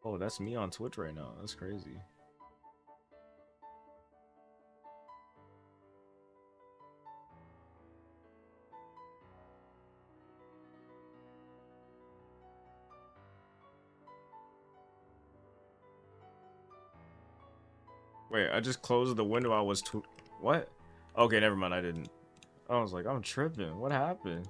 Oh, that's me on Twitch right now. That's crazy. Wait, I just closed the window. I was what? Okay, never mind. I didn't. I was like, I'm tripping. What happened?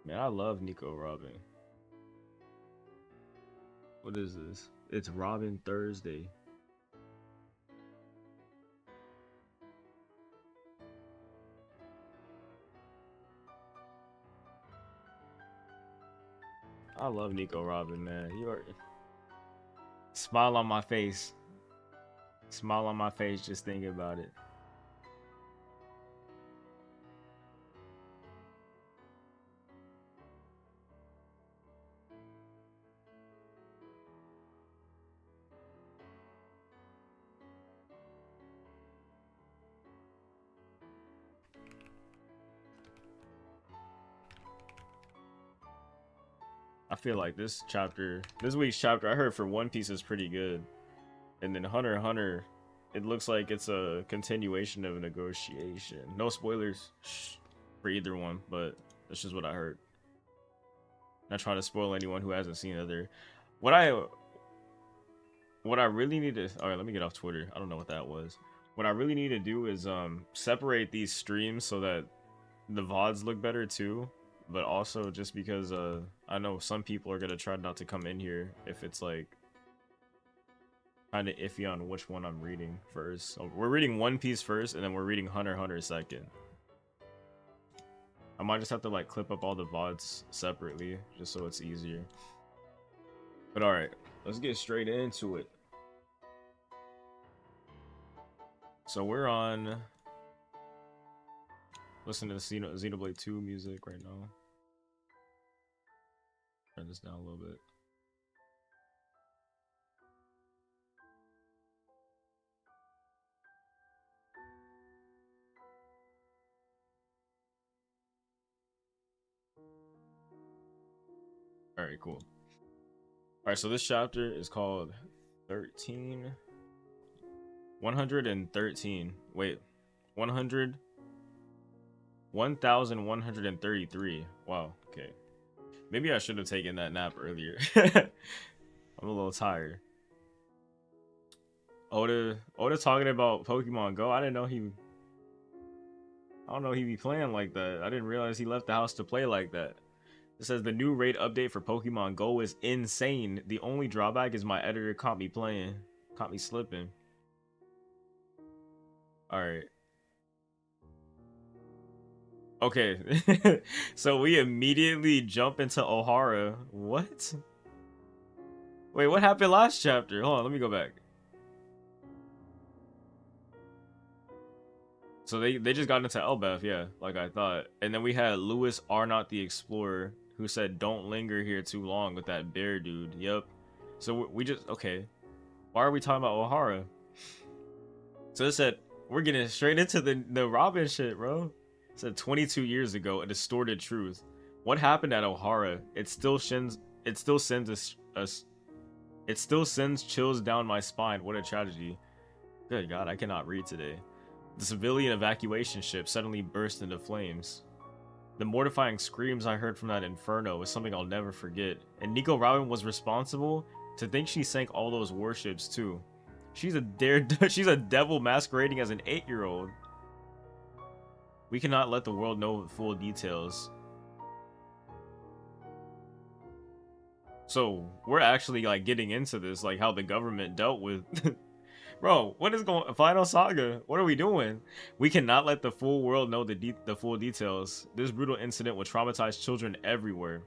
Man, I love Nico Robin. What is this? It's Robin Thursday. I love Nico Robin, man. You are smile on my face. Smile on my face just thinking about it. I feel like this week's chapter, I heard for One Piece is pretty good. And then Hunter x Hunter, it looks like it's a continuation of a negotiation. No spoilers for either one, but that's just what I heard. Not trying to spoil anyone who hasn't seen other. What I what I really need to, all right, let me get off Twitter. I don't know what that was. What I really need to do is separate these streams so that the VODs look better too. But also just because I know some people are gonna try not to come in here if it's like kind of iffy on which one I'm reading first. So we're reading One Piece first, and then we're reading Hunter x Hunter second. I might just have to like clip up all the VODs separately just so it's easier. But alright, let's get straight into it. So we're on listening to the Xenoblade 2 music right now. Turn this down a little bit. Alright, cool. Alright, so this chapter is called 13. 113. Wait, 100. 1133. Wow, okay. Maybe I should have taken that nap earlier. I'm a little tired. Oda talking about Pokemon Go. I didn't know he. I don't know he be playing like that. I didn't realize he left the house to play like that. It says the new raid update for Pokemon Go is insane. The only drawback is my editor caught me playing, caught me slipping. All right. Okay. So we immediately jump into Ohara. What? Wait, what happened last chapter? Hold on, let me go back. So they just got into Elbaf, yeah, like I thought. And then we had Lewis Arnott the Explorer, who said, "Don't linger here too long with that bear dude." Yep. So we just okay. Why are we talking about O'Hara? So it said we're getting straight into the Robin shit, bro. It said 22 years ago, a distorted truth. What happened at O'Hara? It still sends. It still sends us. It still sends chills down my spine. What a tragedy. Good God, I cannot read today. The civilian evacuation ship suddenly burst into flames. The mortifying screams I heard from that inferno is something I'll never forget. And Nico Robin was responsible? To think she sank all those warships too. She's a she's a devil masquerading as an 8-year-old. We cannot let the world know the full details. So we're actually like getting into this, like how the government dealt with Bro, what is going Final Saga? What are we doing? We cannot let the full world know the full details. This brutal incident will traumatize children everywhere.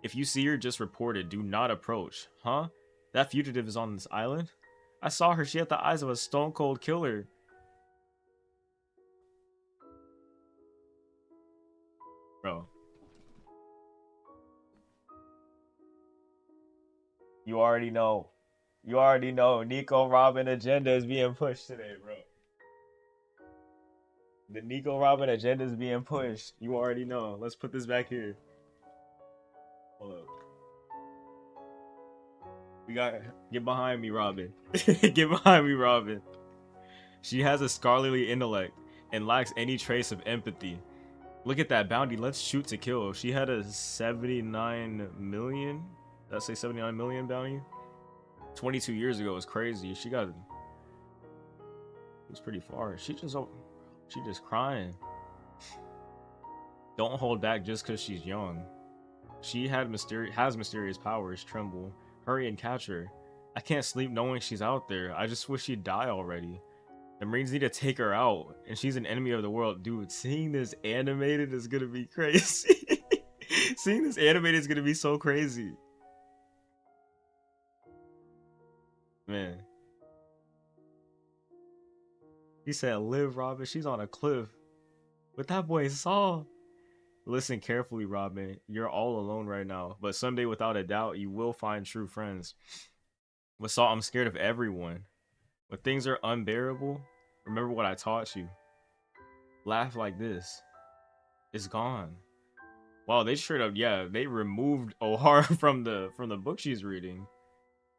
If you see her, just report it. Do not approach. Huh? That fugitive is on this island? I saw her. She had the eyes of a stone cold killer. Bro. You already know. You already know Nico Robin agenda is being pushed today, bro. The Nico Robin agenda is being pushed. You already know. Let's put this back here. Hold up. We got get behind me, Robin. Get behind me, Robin. She has a scholarly intellect and lacks any trace of empathy. Look at that bounty. Let's shoot to kill. She had a 79 million. Did I say 79 million bounty? 22 years ago was crazy. She got. It was pretty far. She just crying. Don't hold back just because she's young. She has mysterious powers. Tremble. Hurry and catch her. I can't sleep knowing she's out there. I just wish she'd die already. The Marines need to take her out, and she's an enemy of the world. Dude, seeing this animated is gonna be crazy. Seeing this animated is gonna be so crazy. Man. He said, live, Robin. She's on a cliff. But that boy saw. Listen carefully, Robin. You're all alone right now. But someday, without a doubt, you will find true friends. But Saul, I'm scared of everyone. When things are unbearable, remember what I taught you. Laugh like this. It's gone. Wow, they straight up, yeah, they removed O'Hara from the book she's reading.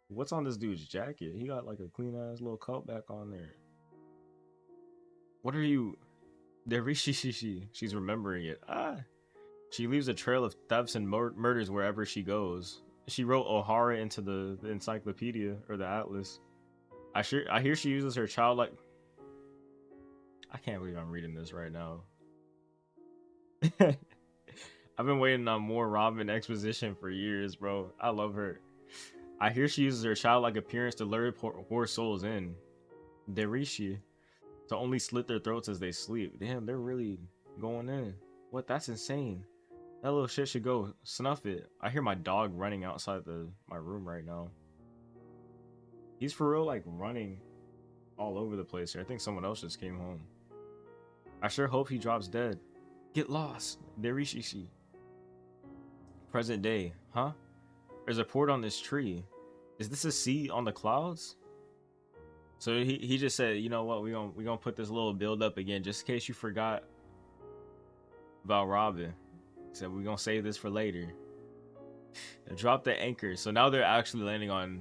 What's on this dude's jacket? He got like a clean ass little coat back on there. What are you? Derishi. She's remembering it. Ah. She leaves a trail of thefts and murders wherever she goes. She wrote O'Hara into the encyclopedia or the atlas. I hear she uses her childlike. I can't believe I'm reading this right now. I've been waiting on more Robin exposition for years, bro. I love her. I hear she uses her childlike appearance to lure poor souls in. Derishi. To only slit their throats as they sleep. Damn, they're really going in. What? That's insane. That little shit should go. Snuff it. I hear my dog running outside my room right now. He's for real, like, running all over the place here. I think someone else just came home. I sure hope he drops dead. Get lost. Derishi. Present day. Huh? There's a port on this tree. Is this a sea on the clouds? So he just said, you know what, we gonna put this little build up again just in case you forgot about Robin. He said we're gonna save this for later. Drop the anchor. So now they're actually landing on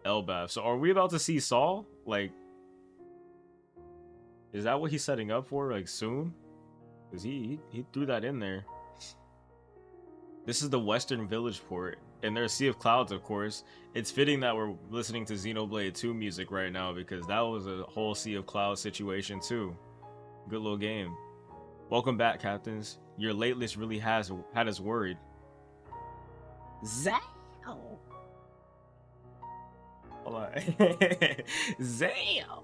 Elbaf. So are we about to see Saul? Like, is that what he's setting up for? Like soon? Because he threw that in there. This is the Western Village port. And there's a Sea of Clouds, of course. It's fitting that we're listening to Xenoblade 2 music right now because that was a whole Sea of Clouds situation too. Good little game. Welcome back, captains. Your late list really had us worried. Zao! Hold on. Zao!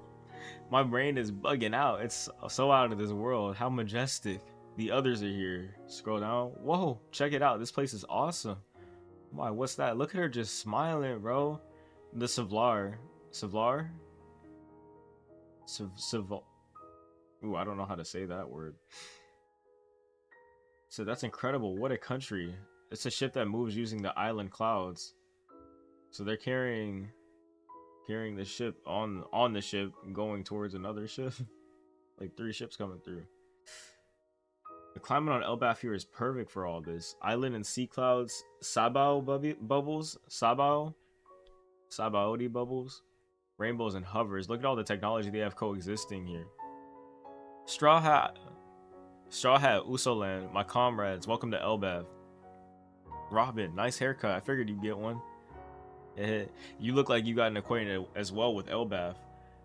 My brain is bugging out. It's so out of this world. How majestic. The others are here. Scroll down. Whoa, check it out. This place is awesome. My, what's that? Look at her just smiling, bro. The Savlar. Savlar? Ooh, I don't know how to say that word. So that's incredible. What a country. It's a ship that moves using the island clouds. So they're carrying the ship on the ship going towards another ship. Like 3 ships coming through. The climate on Elbaf here is perfect for all this. Island and sea clouds, Sabao bubbles, Sabaody bubbles, rainbows and hovers. Look at all the technology they have coexisting here. Straw Hat, Usoland, my comrades, welcome to Elbaf. Robin, nice haircut. I figured you'd get one. You look like you got an acquaintance as well with Elbaf.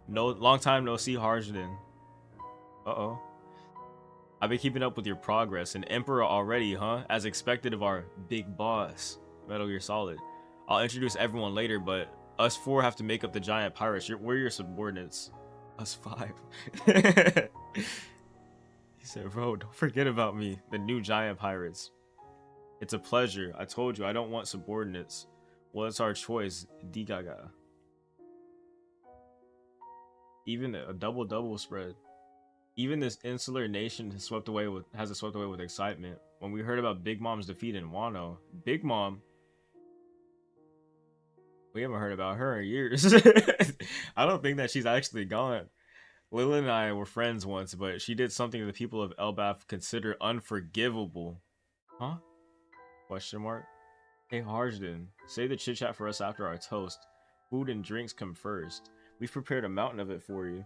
No, long time no see, Harsden. Uh-oh. I've been keeping up with your progress. An emperor already, huh? As expected of our big boss, Metal Gear Solid. I'll introduce everyone later, but us 4 have to make up the giant pirates. We're your subordinates. Us 5. He said, bro, don't forget about me. The new giant pirates. It's a pleasure. I told you, I don't want subordinates. Well, it's our choice. Digaga. Even a double spread. Even this insular nation has swept away with excitement. When we heard about Big Mom's defeat in Wano, Big Mom, We haven't heard about her in years. I don't think that she's actually gone. Lily and I were friends once, but she did something the people of Elbaf consider unforgivable. Huh? Question mark. Hey Harsden, say the chit chat for us after our toast. Food and drinks come first. We've prepared a mountain of it for you.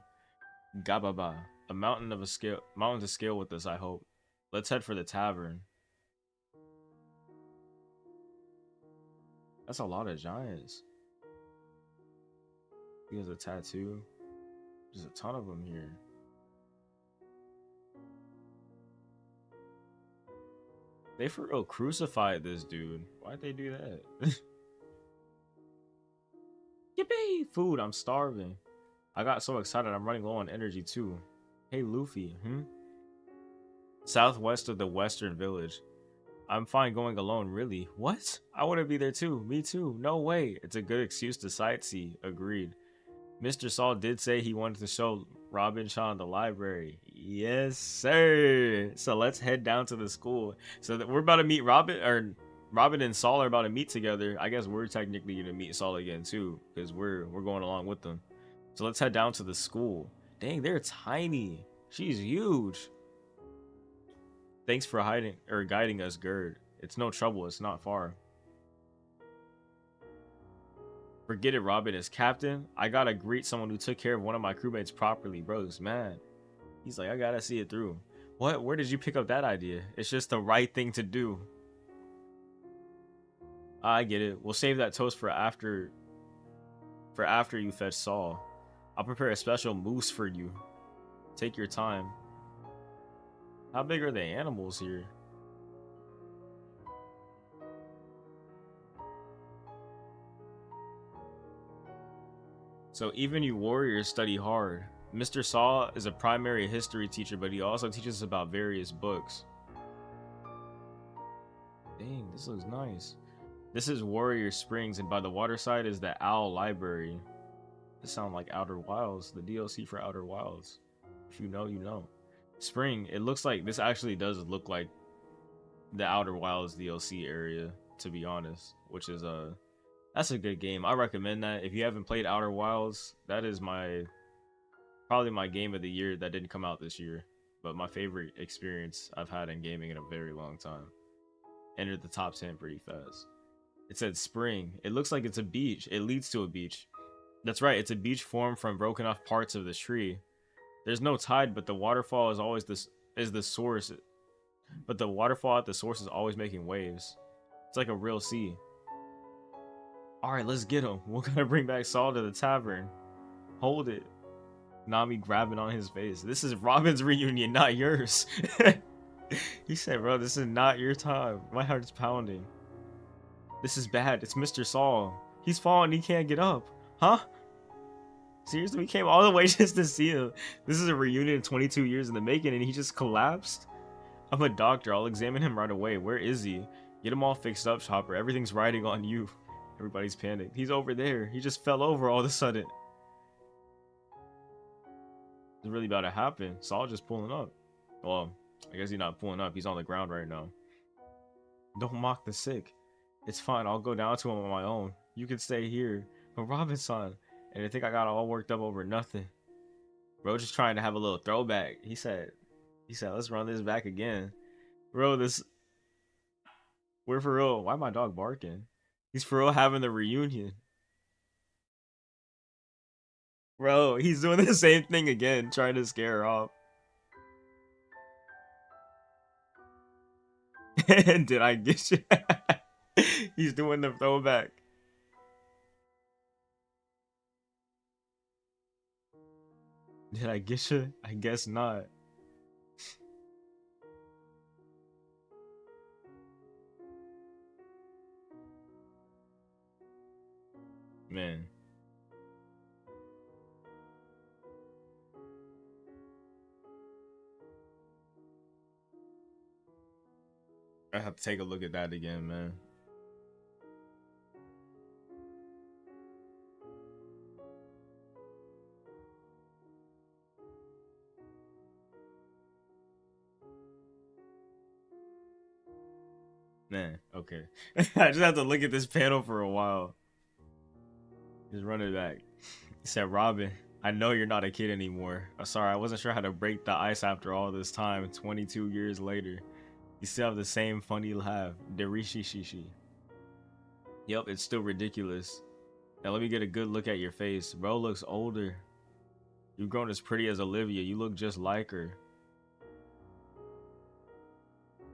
Gababa. A mountain to scale with us, I hope. Let's head for the tavern. That's a lot of giants. He has a tattoo. There's a ton of them here. They for real crucified this dude. Why'd they do that? Yippee! Food, I'm starving. I got so excited I'm running low on energy too. Hey Luffy, Southwest of the western village. I'm fine going alone, really. What? I want to be there too. Me too. No way. It's a good excuse to sightsee. Agreed. Mr. Saul did say he wanted to show Robin-chan the library. Yes, sir. So let's head down to the school. So that we're about to meet Robin and Saul are about to meet together. I guess we're technically gonna meet Saul again too, because we're going along with them. So let's head down to the school. Dang, they're tiny. She's huge. Thanks for hiding or guiding us, Gerd. It's no trouble. It's not far. Forget it, Robin. As captain, I gotta greet someone who took care of one of my crewmates properly. Bro's man. He's like, I gotta see it through. What? Where did you pick up that idea? It's just the right thing to do. I get it. We'll save that toast for after you fetch Saul. I'll prepare a special mousse for you. Take your time. How big are the animals here? So even you warriors study hard. Mr. Saul is a primary history teacher, but he also teaches us about various books. Dang, this looks nice. This is Warrior Springs, and by the waterside is the Owl Library. This sounds like Outer Wilds, the DLC for Outer Wilds. If you know, you know. Spring, it looks like this actually does look like the Outer Wilds DLC area, to be honest, which is that's a good game. I recommend that. If you haven't played Outer Wilds, that is probably my game of the year that didn't come out this year, but my favorite experience I've had in gaming in a very long time. Entered the top 10 pretty fast. It said spring. It looks like it's a beach. It leads to a beach. That's right, it's a beach formed from broken off parts of the tree. There's no tide, but the waterfall is always the source. But the waterfall at the source is always making waves. It's like a real sea. Alright, let's get him. We're gonna bring back Saul to the tavern. Hold it. Nami grabbing on his face. This is Robin's reunion, not yours. He said, bro, this is not your time. My heart's pounding. This is bad. It's Mr. Saul. He's fallen. He can't get up. Huh? Seriously, we came all the way just to see him. This is a reunion 22 years in the making and he just collapsed? I'm a doctor. I'll examine him right away. Where is he? Get him all fixed up, Chopper. Everything's riding on you. Everybody's panicked. He's over there. He just fell over all of a sudden. It's really about to happen. Saul just pulling up. Well, I guess he's not pulling up. He's on the ground right now. Don't mock the sick. It's fine. I'll go down to him on my own. You can stay here. But Robinson, and I think I got all worked up over nothing. Bro, just trying to have a little throwback. He said, let's run this back again. Bro, we're for real. Why my dog barking? He's for real having the reunion. Bro, he's doing the same thing again, trying to scare her off. And did I get you? He's doing the throwback. Did I get you? I guess not. Man. I have to take a look at that again, man. Man, okay. I just have to look at this panel for a while. Just run it back. He said, Robin, I know you're not a kid anymore. Sorry, I wasn't sure how to break the ice after all this time. 22 years later. You still have the same funny laugh. Derishi shishi. Yep, it's still ridiculous. Now let me get a good look at your face. Bro looks older. You've grown as pretty as Olivia. You look just like her.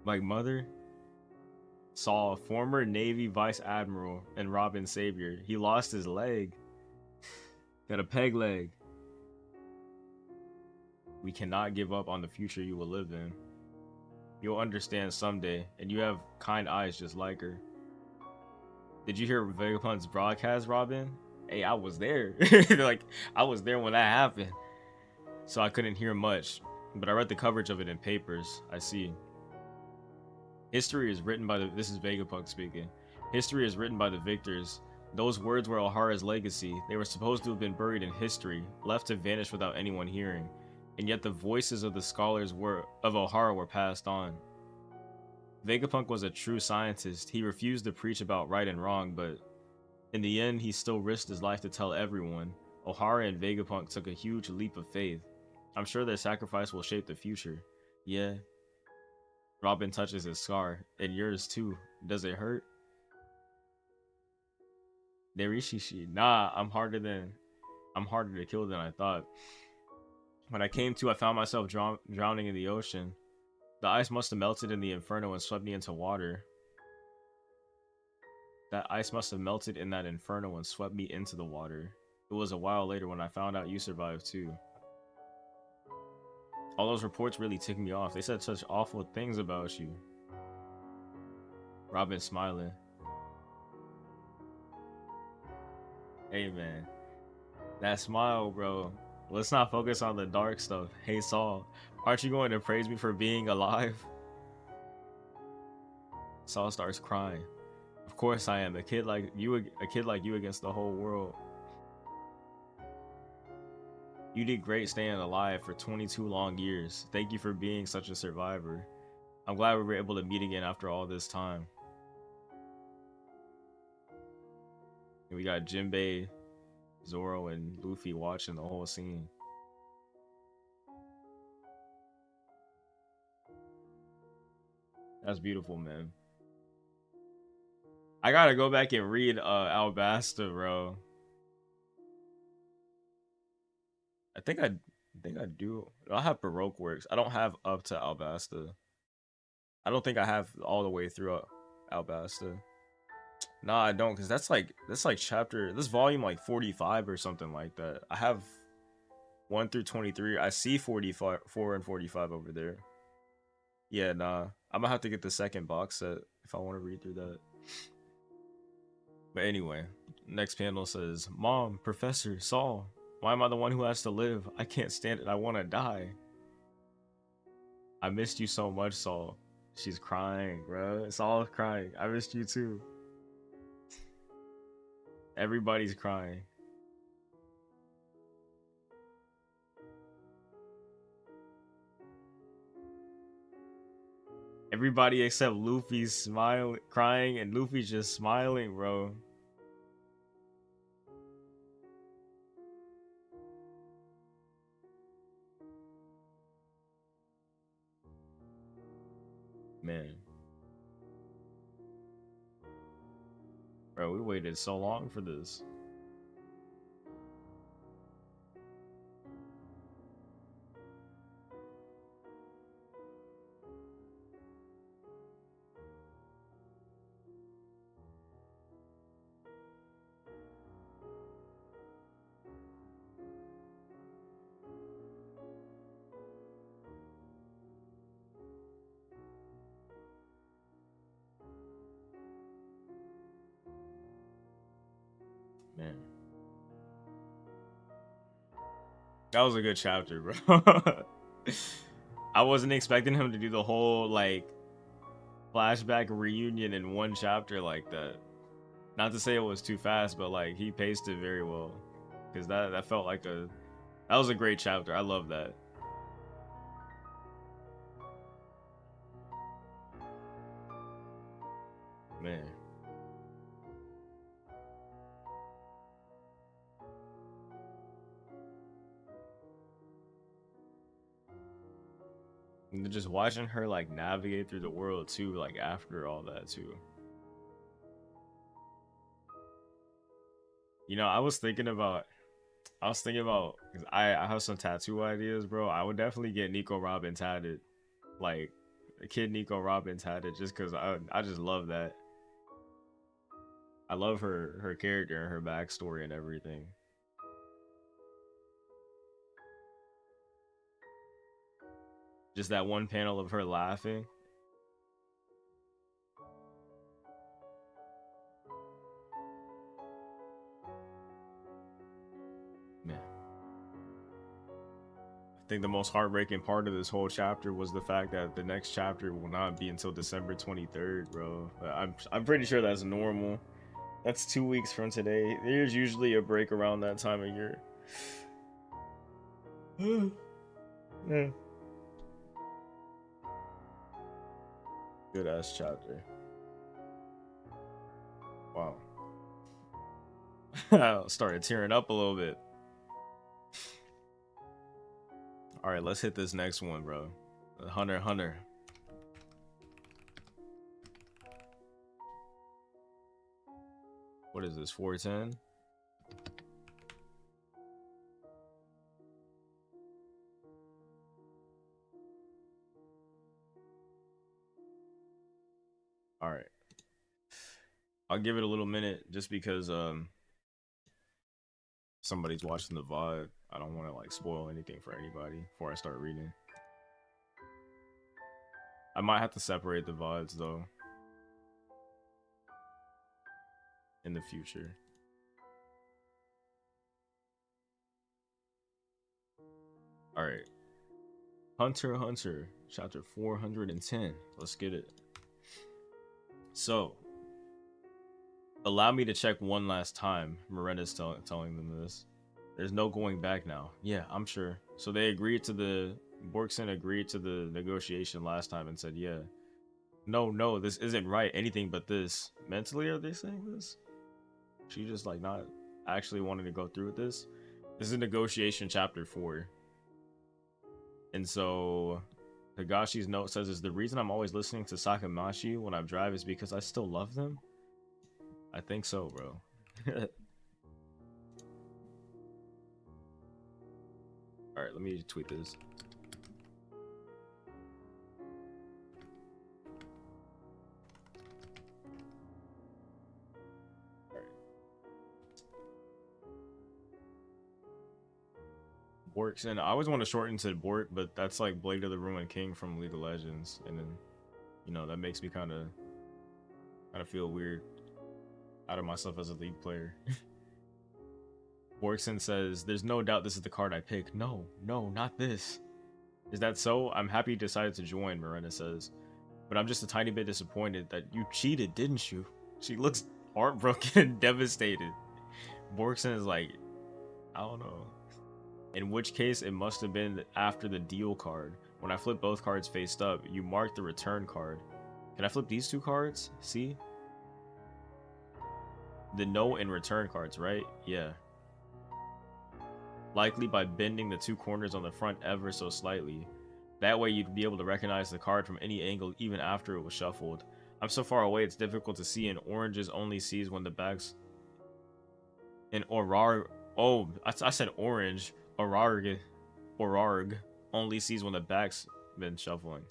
Like mother? Saw a former Navy Vice Admiral and Robin Savior. He lost his leg. Got a peg leg. We cannot give up on the future you will live in. You'll understand someday, and you have kind eyes just like her. Did you hear Vegapunk's broadcast, Robin? Hey, I was there. Like, I was there when that happened. So I couldn't hear much, but I read the coverage of it in papers. I see. History is written by the... This is Vegapunk speaking. History is written by the victors. Those words were Ohara's legacy. They were supposed to have been buried in history, left to vanish without anyone hearing. And yet the voices of the scholars of Ohara were passed on. Vegapunk was a true scientist. He refused to preach about right and wrong, but in the end, he still risked his life to tell everyone. Ohara and Vegapunk took a huge leap of faith. I'm sure their sacrifice will shape the future. Yeah. Robin touches his scar. And yours too. Does it hurt? Nerishishi. Nah, I'm harder to kill than I thought. When I came to, I found myself drowning in the ocean. The ice must have melted in the inferno and swept me into water. That ice must have melted in that inferno and swept me into the water. It was a while later when I found out you survived too. All those reports really ticked me off. They said such awful things about you. Robin smiling. Hey man, that smile, bro. Let's not focus on the dark stuff. Hey Saul, aren't you going to praise me for being alive? Saul starts crying. Of course I am. A kid like you against the whole world. You did great staying alive for 22 long years. Thank you for being such a survivor. I'm glad we were able to meet again after all this time. And we got Jinbei, Zoro, and Luffy watching the whole scene. That's beautiful, man. I gotta go back and read Alabasta, bro. I think I do. I have Baroque works. I don't have up to Alabasta. I don't think I have all the way through Alabasta. Nah, I don't, cause that's like chapter, this volume like 45 or something like that. I have 1 through 23. I see 45, 4 and 45 over there. Yeah, nah. I'm gonna have to get the second box set if I want to read through that. But anyway, next panel says, Mom, Professor, Saul, why am I the one who has to live? I can't stand it. I want to die. I missed you so much, Saul. She's crying, bro. Saul's crying. I missed you too. Everybody's crying. Everybody except Luffy's smiling, crying, and Luffy's just smiling, bro. Man. Bro, we waited so long for this. Man. That was a good chapter, bro. I wasn't expecting him to do the whole, like, flashback reunion in one chapter like that. Not to say it was too fast, but, like, he paced it very well. Because that felt like that was a great chapter. I love that. Man. And just watching her like navigate through the world too, like after all that too. You know, I was thinking about, cause I have some tattoo ideas, bro. I would definitely get Nico Robin tatted, like a kid Nico Robin tatted, just cause I just love that. I love her character and her backstory and everything. Just that one panel of her laughing. Man, I think the most heartbreaking part of this whole chapter was the fact that the next chapter will not be until December 23rd, bro. I'm pretty sure that's normal. That's 2 weeks from today. There's usually a break around that time of year. Yeah. Good ass chapter. Wow. I started tearing up a little bit. All right, let's hit this next one, bro. Hunter x Hunter. What is this? 410? All right. I'll give it a little minute just because somebody's watching the VOD. I don't want to like spoil anything for anybody before I start reading. I might have to separate the VODs though in the future. All right. Hunter x Hunter, chapter 410. Let's get it. So, allow me to check one last time. Miranda's telling them this. There's no going back now. Yeah, I'm sure. So they agreed to the Borkson agreed to the negotiation last time and said, yeah. No, this isn't right. Anything but this. Mentally, are they saying this? She just like not actually wanting to go through with this. This is negotiation chapter 4. And so Higashi's note says, is the reason I'm always listening to Sakamashi when I drive is because I still love them? I think so, bro. Alright, let me tweet this. Borkson. I always want to shorten to Bork, but that's like Blade of the Ruined King from League of Legends, and then, you know, that makes me kind of feel weird out of myself as a League player. Borkson says, "There's no doubt this is the card I pick." No, not this. Is that so? I'm happy you decided to join, Miranda says, but I'm just a tiny bit disappointed that you cheated, didn't you? She looks heartbroken and devastated. Borkson is like, I don't know. In which case, it must have been after the deal card. When I flip both cards faced up, you mark the return card. Can I flip these two cards? See? The no and return cards, right? Yeah. Likely by bending the two corners on the front ever so slightly. That way you'd be able to recognize the card from any angle even after it was shuffled. I'm so far away it's difficult to see, and oranges only sees when the backs... And Oh, I said orange. Orarg only sees when the back's been shuffling.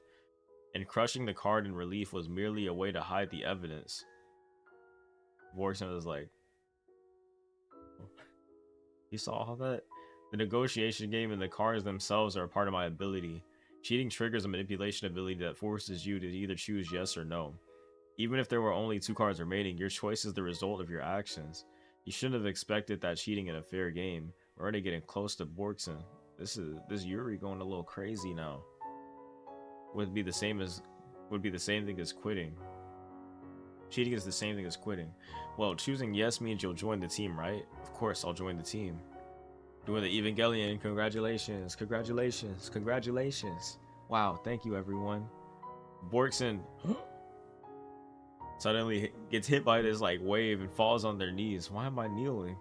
And crushing the card in relief was merely a way to hide the evidence. Borkson was like, you saw all that? The negotiation game and the cards themselves are a part of my ability. Cheating triggers a manipulation ability that forces you to either choose yes or no. Even if there were only 2 cards remaining, your choice is the result of your actions. You shouldn't have expected that cheating in a fair game. We're already getting close to Borkson. This Yuri going a little crazy now. Would be the same thing as quitting. Cheating is the same thing as quitting. Well, choosing yes means you'll join the team, right? Of course, I'll join the team. Doing the Evangelion, congratulations. Wow, thank you everyone. Borkson suddenly gets hit by this like wave and falls on their knees. Why am I kneeling?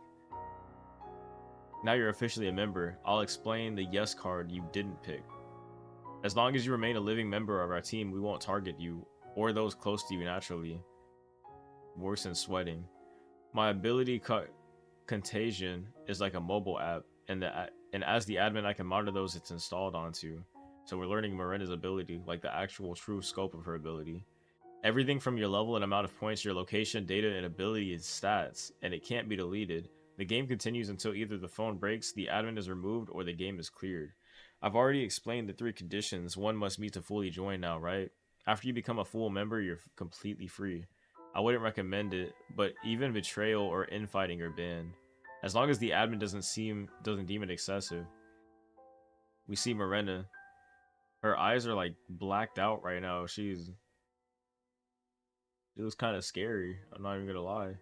Now you're officially a member. I'll explain the yes card you didn't pick. As long as you remain a living member of our team, we won't target you or those close to you naturally. Worse than sweating. My ability contagion is like a mobile app, and as the admin, I can monitor those it's installed onto. So we're learning Miranda's ability, like the actual true scope of her ability. Everything from your level and amount of points, your location, data, and ability is stats, and it can't be deleted. The game continues until either the phone breaks, the admin is removed, or the game is cleared. I've already explained the 3 conditions one must meet to fully join now, right? After you become a full member, you're completely free. I wouldn't recommend it, but even betrayal or infighting are banned. As long as the admin doesn't deem it excessive. We see Miranda. Her eyes are like blacked out right now. It was kind of scary. I'm not even gonna lie.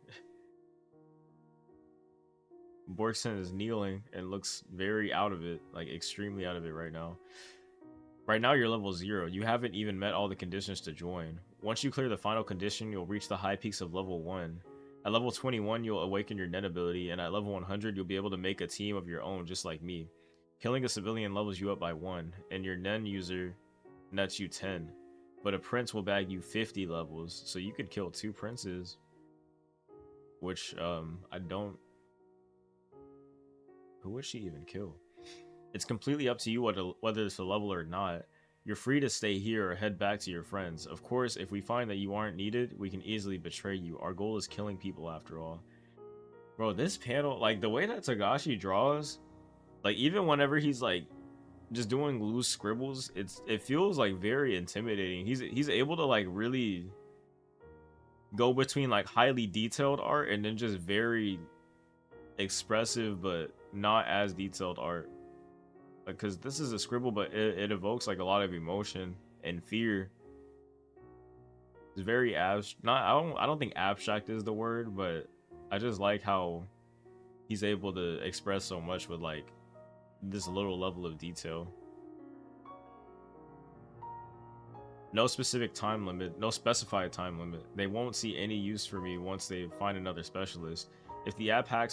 Borkson is kneeling and looks very out of it, like extremely out of it right now. Right now you're level 0. You haven't even met all the conditions to join. Once you clear the final condition, you'll reach the high peaks of level 1. At level 21, you'll awaken your net ability, and at level 100, you'll be able to make a team of your own, just like me. Killing a civilian levels you up by 1, and your Nen user nets you 10. But a prince will bag you 50 levels, so you could kill 2 princes. Which, I don't... Who would she even kill? It's completely up to you whether it's a level or not. You're free to stay here or head back to your friends. Of course, if we find that you aren't needed, we can easily betray you. Our goal is killing people after all. Bro, this panel, like the way that Togashi draws, like even whenever he's like just doing loose scribbles, it feels like very intimidating. He's able to like really go between like highly detailed art and then just very expressive but not as detailed art. Because this is a scribble, but it evokes like a lot of emotion and fear. It's very I don't think abstract is the word, but I just like how he's able to express so much with like this little level of detail. No specific time limit, no specified time limit. They won't see any use for me once they find another specialist. If the app hacks